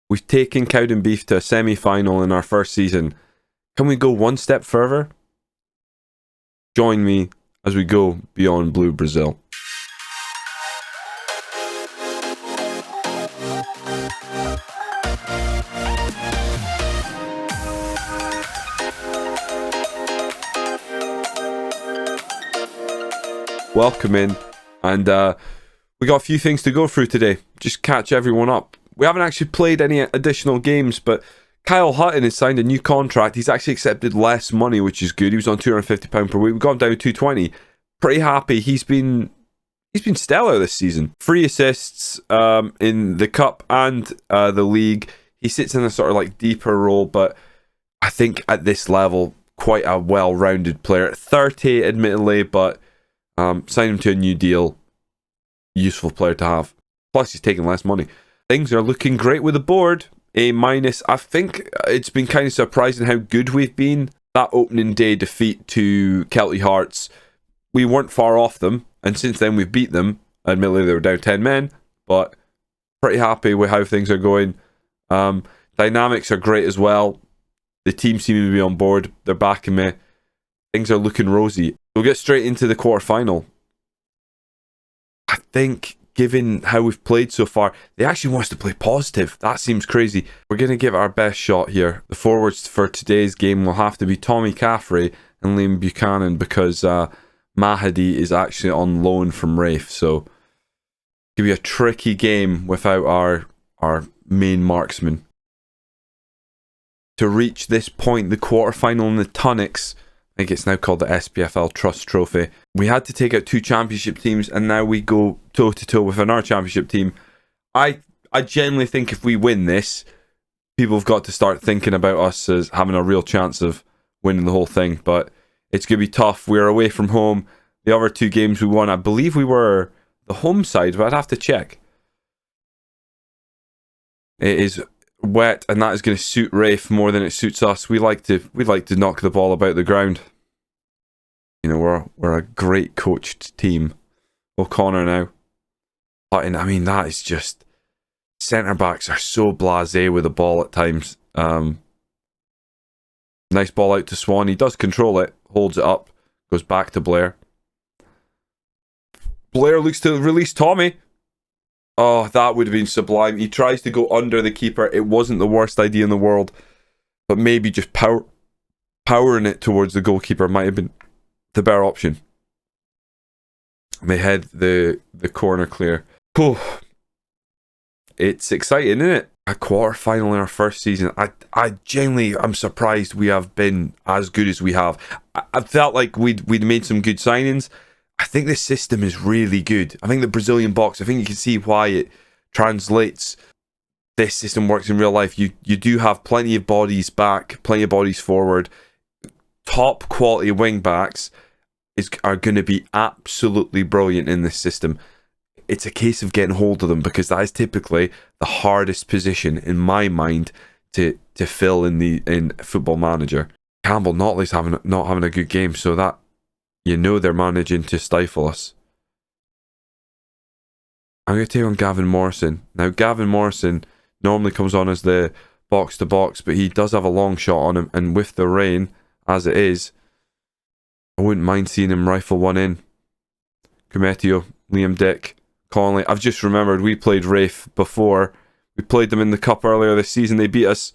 We've taken Cowdenbeath to a semi-final in our first season. Can we go one step further? Join me as we go beyond Blue Brazil. Welcome in, and we got a few things to go through today. Just catch everyone up. We haven't actually played any additional games, but Kyle Hutton has signed a new contract. He's actually accepted less money, which is good. He was on £250 per week. We've got him down to 220. Pretty happy. He's been stellar this season. 3 assists in the cup and the league. He sits in a sort of like deeper role, but I think at this level, quite a well-rounded player. 30, admittedly, but sign him to a new deal. Useful player to have. Plus, he's taking less money. Things are looking great with the board. A-. I think it's been kind of surprising how good we've been. That opening day defeat to Kelty Hearts, we weren't far off them, and since then we've beat them. Admittedly, they were down 10 men, but pretty happy with how things are going. Dynamics are great as well. The team seem to be on board. They're backing me. Things are looking rosy. We'll get straight into the quarter-final. I think, given how we've played so far, they actually want us to play positive. That seems crazy. We're going to give it our best shot here. The forwards for today's game will have to be Tommy Caffrey and Liam Buchanan, because Mahadi is actually on loan from Raith. So, it'll be a tricky game without our main marksman. To reach this point, the quarter-final in the Tunnocks, I think it's now called the SPFL Trust Trophy. We had to take out 2 championship teams, and now we go toe-to-toe with another championship team. I genuinely think if we win this, people have got to start thinking about us as having a real chance of winning the whole thing. But it's going to be tough. We're away from home. The other 2 games we won, I believe we were the home side, but I'd have to check. It is wet, and that is going to suit Raith more than it suits us. We like to knock the ball about the ground. You know, we're a great coached team. O'Connor now. But I mean, that is just, centre backs are so blasé with the ball at times. Nice ball out to Swan. He does control it, holds it up, goes back to Blair. Blair looks to release Tommy. Oh, that would have been sublime. He tries to go under the keeper. It wasn't the worst idea in the world, but maybe just powering it towards the goalkeeper might have been the better option. May head the corner clear. Oh, it's exciting, isn't it? A quarter final in our first season. I genuinely am surprised we have been as good as we have. I felt like we'd made some good signings. I think this system is really good. I think the Brazilian box, I think you can see why it translates. This system works in real life. You do have plenty of bodies back, plenty of bodies forward. Top quality wing backs are going to be absolutely brilliant in this system. It's a case of getting hold of them, because that is typically the hardest position in my mind to fill in Football Manager. Campbell Notley's not having a good game, so that, you know, they're managing to stifle us. I'm going to take on Gavin Morrison. Now, Gavin Morrison normally comes on as the box-to-box, but he does have a long shot on him, and with the rain, as it is, I wouldn't mind seeing him rifle one in. Kumetio, Liam Dick, Conley. I've just remembered we played Raith before. We played them in the cup earlier this season. They beat us.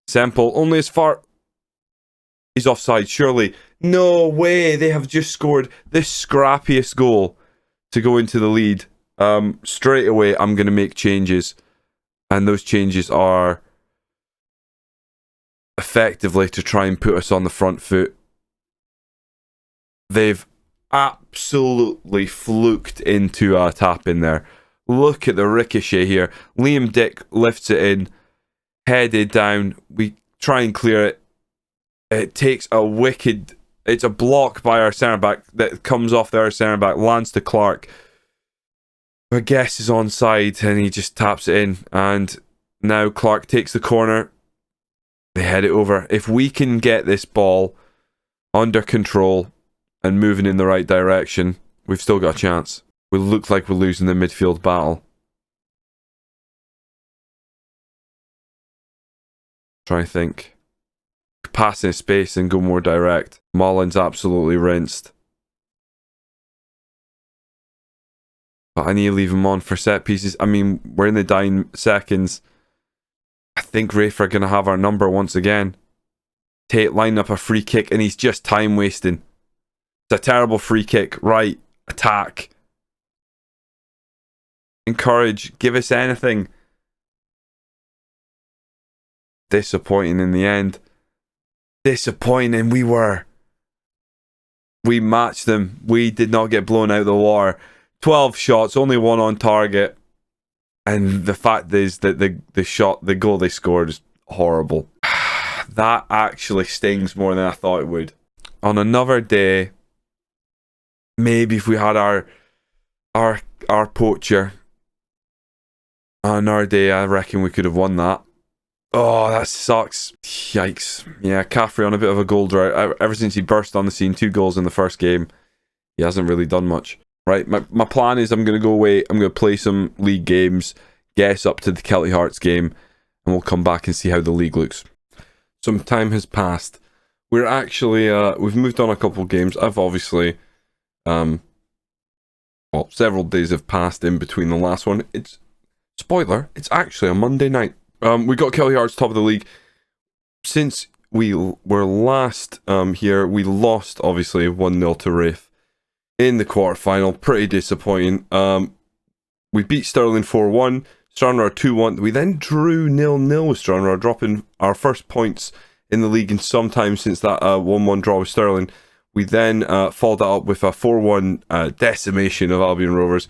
Semple, only as far... He's offside, surely. No way, they have just scored this scrappiest goal to go into the lead. Straight away, I'm going to make changes. And those changes are effectively to try and put us on the front foot. They've absolutely fluked into a tap in there. Look at the ricochet here. Liam Dick lifts it in, headed down. We try and clear it. It takes a wicked... It's a block by our centre-back that comes off the other centre-back, lands to Clark. I guess is onside, and he just taps it in. And now Clark takes the corner. They head it over. If we can get this ball under control and moving in the right direction, we've still got a chance. We look like we're losing the midfield battle. Try and think. Pass in space and go more direct. Mullins absolutely rinsed. But I need to leave him on for set pieces. I mean, we're in the dying seconds. I think Raith are going to have our number once again. Tate line up a free kick and he's just time wasting. It's a terrible free kick. Right. Attack. Encourage. Give us anything. Disappointing in the end. Disappointing. We matched them. We did not get blown out of the water. 12 shots, only one on target. And the fact is that the goal they scored is horrible. That actually stings more than I thought it would. On another day, maybe if we had our poacher on another day, I reckon we could have won that. Oh, that sucks. Yikes. Yeah, Caffrey on a bit of a goal drought. Ever since he burst on the scene, 2 goals in the first game, he hasn't really done much. Right, my plan is I'm going to go away, I'm going to play some league games, guess up to the Kelty Hearts game, and we'll come back and see how the league looks. Some time has passed. We're actually, we've moved on a couple of games. I've obviously, well, several days have passed in between the last one. It's, spoiler, it's actually a Monday night. We got Kelty Hearts top of the league. Since we were last here, we lost, obviously, 1-0 to Raith in the quarterfinal. Pretty disappointing. We beat Stirling 4-1, Stranraer 2-1. We then drew 0-0 with Stranraer, dropping our first points in the league in some time since that 1-1 draw with Stirling. We then followed that up with a 4-1 decimation of Albion Rovers.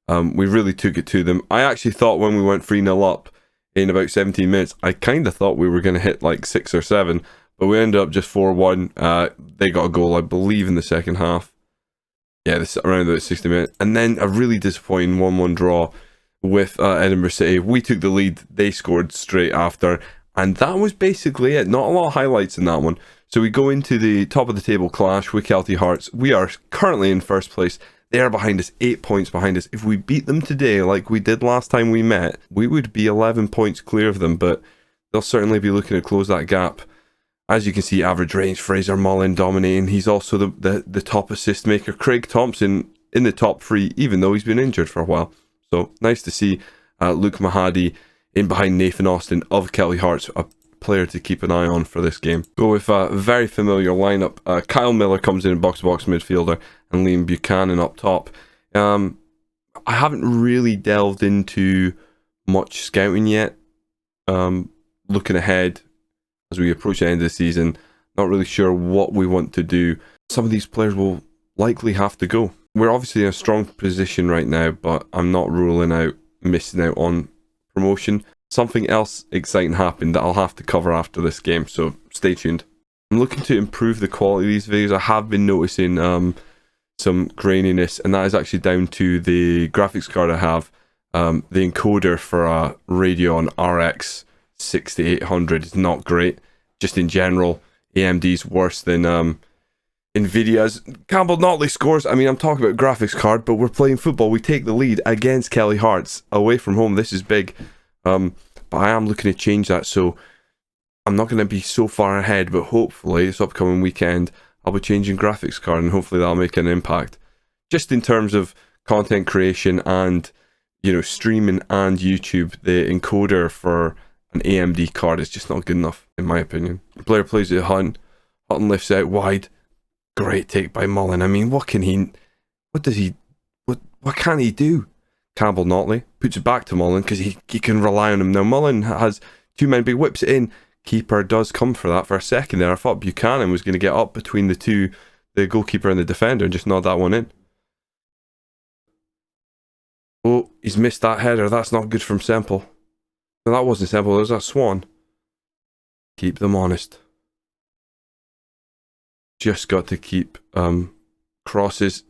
We really took it to them. I actually thought when we went 3-0 up in about 17 minutes, I kind of thought we were going to hit like 6 or 7, but we ended up just 4-1. They got a goal, I believe, in the second half. Yeah, this around about 60 minutes. And then a really disappointing 1-1 draw with Edinburgh City. We took the lead, they scored straight after, and that was basically it. Not a lot of highlights in that one. So we go into the top of the table clash with Kelty Hearts. We are currently in first place. They are behind us, 8 points behind us. If we beat them today, like we did last time we met, we would be 11 points clear of them, but they'll certainly be looking to close that gap. As you can see, average range, Fraser Mullin dominating. He's also the top assist maker. Craig Thompson in the top 3, even though he's been injured for a while. So nice to see Luke Mahadi in behind Nathan Austin of Kelty Hearts, a player to keep an eye on for this game. Go with a very familiar lineup. Kyle Miller comes in box-to-box midfielder, and Liam Buchanan up top. I haven't really delved into much scouting yet. Looking ahead as we approach the end of the season, not really sure what we want to do. Some of these players will likely have to go. We're obviously in a strong position right now, but I'm not ruling out missing out on promotion. Something else exciting happened that I'll have to cover after this game, so stay tuned. I'm looking to improve the quality of these videos. I have been noticing some graininess, and that is actually down to the graphics card I have. The encoder for a Radeon RX 6800 is not great. Just in general, AMD's worse than Nvidia's. Campbell Notley scores. I mean, I'm talking about graphics card, but we're playing football. We take the lead against Kelty Hearts away from home. This is big. But I am looking to change that, so I'm not going to be so far ahead, but hopefully this upcoming weekend I'll be changing graphics card, and hopefully that'll make an impact. Just in terms of content creation and, you know, streaming and YouTube, the encoder for an AMD card is just not good enough, in my opinion. The player plays it Hutton. Hutton lifts out wide. Great take by Mullin. I mean, what can he do? Campbell Notley puts it back to Mullin because he can rely on him. Now Mullin has 2 men, but he whips it in. Keeper does come for that for a second there. I thought Buchanan was going to get up between the two, the goalkeeper and the defender, and just nod that one in. Oh, he's missed that header. That's not good from Semple. No, that wasn't Semple. It was that Swan. Keep them honest. Just got to keep crosses.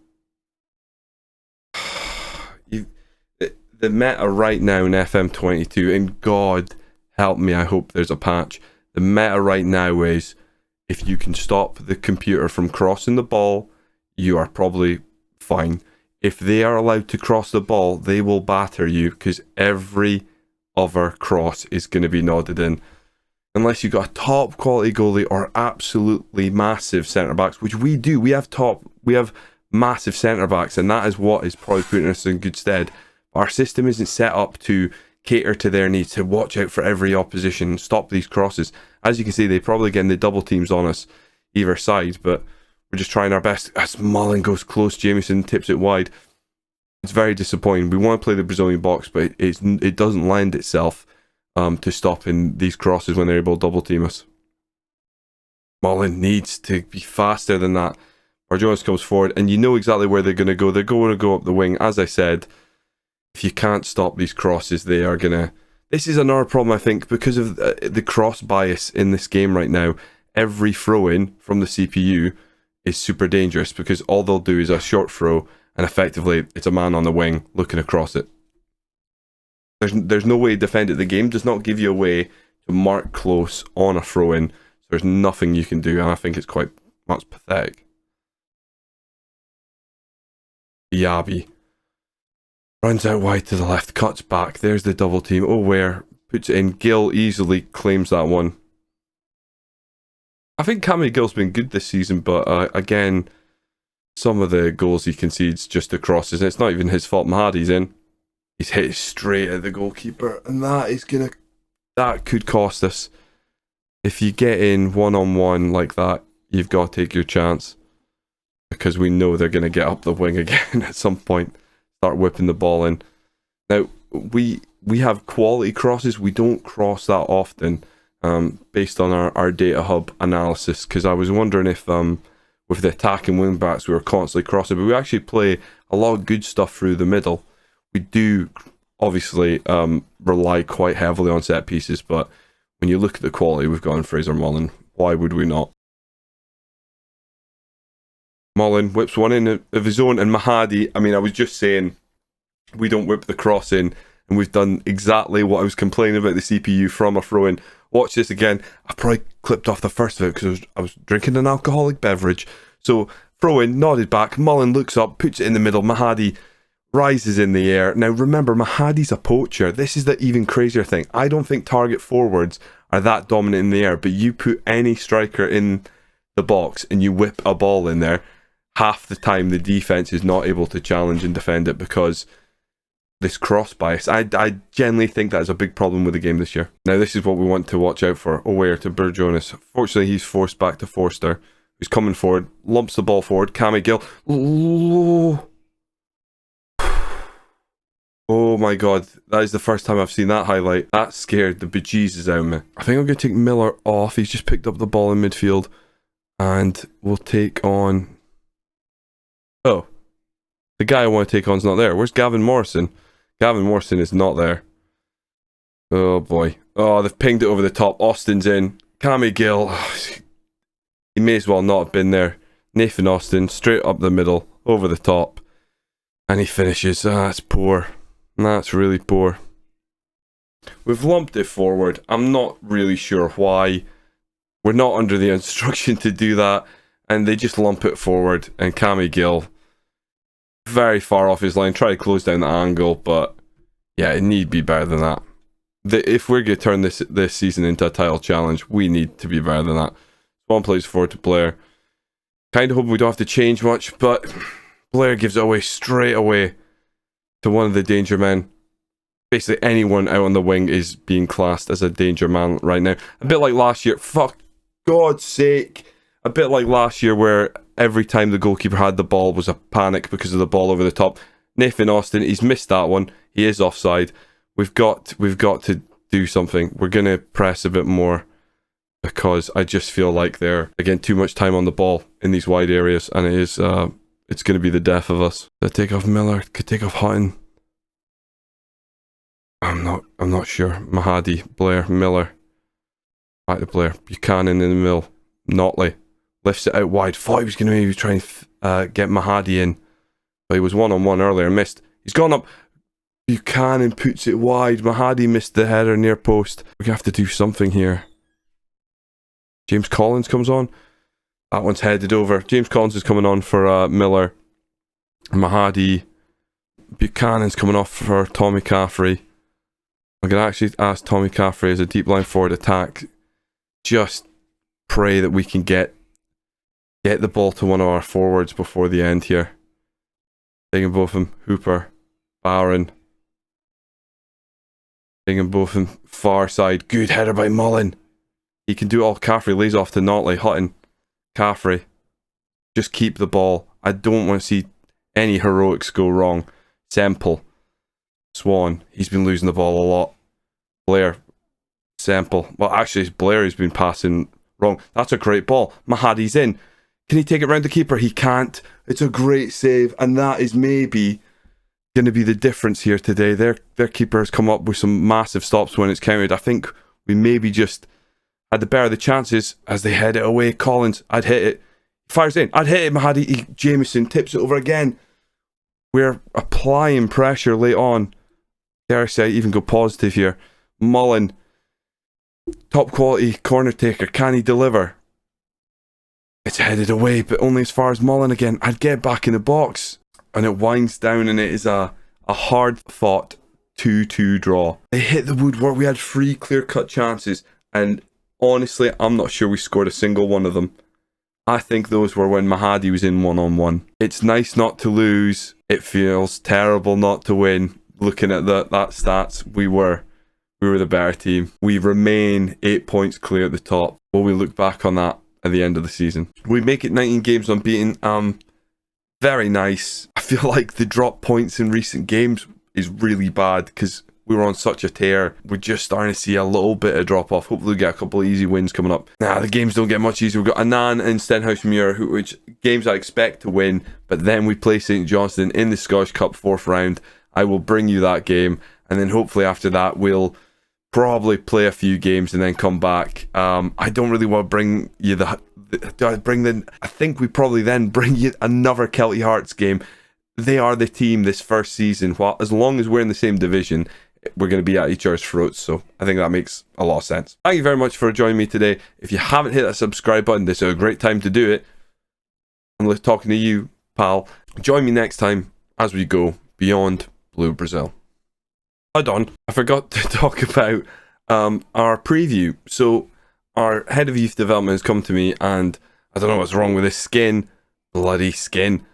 The meta right now in FM22, and God help me, I hope there's a patch. The meta right now is, if you can stop the computer from crossing the ball, you are probably fine. If they are allowed to cross the ball, they will batter you, because every other cross is going to be nodded in. unless you've got a top quality goalie or absolutely massive centre backs, which we do. We have massive centre backs, and that is what is probably putting us in good stead. Our system isn't set up to cater to their needs, to watch out for every opposition, stop these crosses. As you can see, they probably getting the double teams on us either side, but we're just trying our best. As Mullen goes close, Jamieson tips it wide. It's very disappointing. We want to play the Brazilian box, but it doesn't lend itself to stopping these crosses when they're able to double team us. Mullen needs to be faster than that. Jones comes forward, and you know exactly where they're going to go. They're going to go up the wing. As I said, if you can't stop these crosses, they are going to... This is another problem, I think, because of the cross bias in this game right now. Every throw-in from the CPU is super dangerous, because all they'll do is a short throw, and effectively it's a man on the wing looking across it. There's no way to defend it. The game does not give you a way to mark close on a throw-in. So there's nothing you can do, and I think it's quite much pathetic. Yabi runs out wide to the left, cuts back. There's the double team. Oh, where? Puts it in. Gill easily claims that one. I think Cammy Gill's been good this season, but again, some of the goals he concedes just the crosses. And it's not even his fault. Mahadi's in. He's hit straight at the goalkeeper, and that could cost us. If you get in one-on-one like that, you've got to take your chance, because we know they're going to get up the wing again at some point, start whipping the ball in. Now, we have quality crosses. We don't cross that often, based on our data hub analysis, because I was wondering if with the attacking wing backs we were constantly crossing, but we actually play a lot of good stuff through the middle. We do obviously rely quite heavily on set pieces, but when you look at the quality we've got in Fraser Mullen, why would we not? Mullen whips one in of his own, and Mahadi, I mean, I was just saying we don't whip the cross in, and we've done exactly what I was complaining about the CPU from a throw-in. Watch this again. I probably clipped off the first of it because I was drinking an alcoholic beverage. So throw-in, nodded back, Mullen looks up, puts it in the middle, Mahadi rises in the air. Now remember, Mahadi's a poacher. This is the even crazier thing. I don't think target forwards are that dominant in the air, but you put any striker in the box and you whip a ball in there, half the time the defense is not able to challenge and defend it because this cross bias. I generally think that is a big problem with the game this year. Now this is what we want to watch out for. Aware to Burjonas. Fortunately, he's forced back to Forster, who's coming forward, lumps the ball forward. Cammy Gill. Oh my god, that is the first time I've seen that highlight. That scared the bejesus out of me. I think I'm going to take Miller off. He's just picked up the ball in midfield. And we'll take on... Oh. The guy I want to take on is not there. Where's Gavin Morrison? Gavin Morrison is not there. Oh boy. Oh, they've pinged it over the top. Austin's in. Cammy Gill. Oh, he may as well not have been there. Nathan Austin, straight up the middle, over the top. And he finishes. Ah, that's poor. That's really poor. We've lumped it forward. I'm not really sure why. We're not under the instruction to do that. And they just lump it forward. And Cammy Gill, very far off his line, try to close down the angle, but yeah, it need be better than that. If we're going to turn this season into a title challenge, we need to be better than that. One plays forward to Blair. Kind of hoping we don't have to change much, but Blair gives it away straight away to one of the danger men. Basically anyone out on the wing is being classed as a danger man right now. A bit like last year. Fuck God's sake. A bit like last year where every time the goalkeeper had the ball was a panic because of the ball over the top. Nathan Austin, he's missed that one. He is offside. We've got to do something. We're going to press a bit more because I just feel like they're, again, too much time on the ball in these wide areas, and it is it's going to be the death of us. Could take off Miller, could take off Hutton. I'm not sure. Mahadi, Blair, Miller. Back to Blair. Buchanan in the middle. Notley lifts it out wide. Thought he was going to maybe try and get Mahadi in, but he was one-on-one earlier, missed. He's gone up. Buchanan puts it wide. Mahadi missed the header near post. We're going to have to do something here. James Collins comes on. That one's headed over. James Collins is coming on for Miller. Mahadi. Buchanan's coming off for Tommy Caffrey. I'm going to actually ask Tommy Caffrey as a deep line forward attack. just pray that we can get the ball to one of our forwards before the end here. Taking both of them, Hooper, Barron. Taking both of them, far side. Good header by Mullen. He can do it all. Caffrey lays off to Notley. Hutton, Caffrey. Just keep the ball. I don't want to see any heroics go wrong. Semple, Swan. He's been losing the ball a lot. Blair, Semple. Well, actually, it's Blair who's been passing wrong. That's a great ball. Mahadi's in. Can he take it round the keeper? He can't. It's a great save, and that is maybe going to be the difference here today. Their keeper has come up with some massive stops when it's counted. I think we maybe just had the better of the chances as they head it away. Collins, I'd hit it. Fires in. I'd hit it. Mahadi. Jameson tips it over again. We're applying pressure late on. Dare I say, even go positive here. Mullen, top quality corner taker. Can he deliver? It's headed away, but only as far as Mullen again. I'd get back in the box. And it winds down, and it is a hard-fought 2-2 draw. They hit the woodwork. We had 3 clear-cut chances, and honestly, I'm not sure we scored a single one of them. I think those were when Mahadi was in one-on-one. It's nice not to lose. It feels terrible not to win. Looking at that stats, we were the better team. We remain 8 points clear at the top. Will we look back on that at the end of the season? We make it 19 games unbeaten. Very nice. I feel like the drop points in recent games is really bad because we were on such a tear. We're just starting to see a little bit of drop off. Hopefully we get a couple of easy wins coming up. The games don't get much easier. We've got Annan and Stenhousemuir, which games I expect to win, but then we play St Johnstone in the Scottish Cup 4th round. I will bring you that game, and then hopefully after that we'll probably play a few games and then come back. I don't really want to bring you I think we probably then bring you another Kelty Hearts game. They are the team this first season. As long as we're in the same division, we're going to be at each other's throats. So I think that makes a lot of sense. Thank you very much for joining me today. If you haven't hit that subscribe button, this is a great time to do it. I'm talking to you, pal. Join me next time as we go beyond Blue Brazil. Hold on, I forgot to talk about our preview. So our head of youth development has come to me, and I don't know what's wrong with his skin. Bloody skin.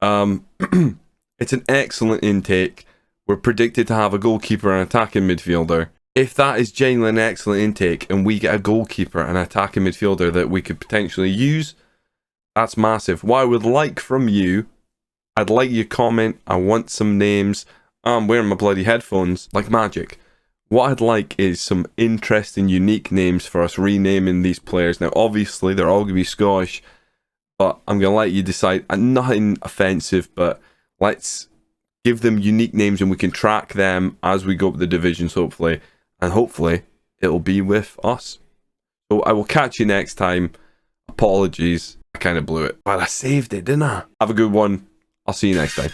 It's an excellent intake. We're predicted to have a goalkeeper and attacking midfielder. If that is genuinely an excellent intake and we get a goalkeeper and attacking midfielder that we could potentially use, that's massive. What I would like from you, I'd like you to comment. I want some names. I'm wearing my bloody headphones like magic. What I'd like is some interesting, unique names for us renaming these players. Now, obviously, they're all going to be Scottish, but I'm going to let you decide. Nothing offensive, but let's give them unique names and we can track them as we go up the divisions, hopefully. And hopefully, it'll be with us. So I will catch you next time. Apologies, I kind of blew it. But I saved it, didn't I? Have a good one. I'll see you next time.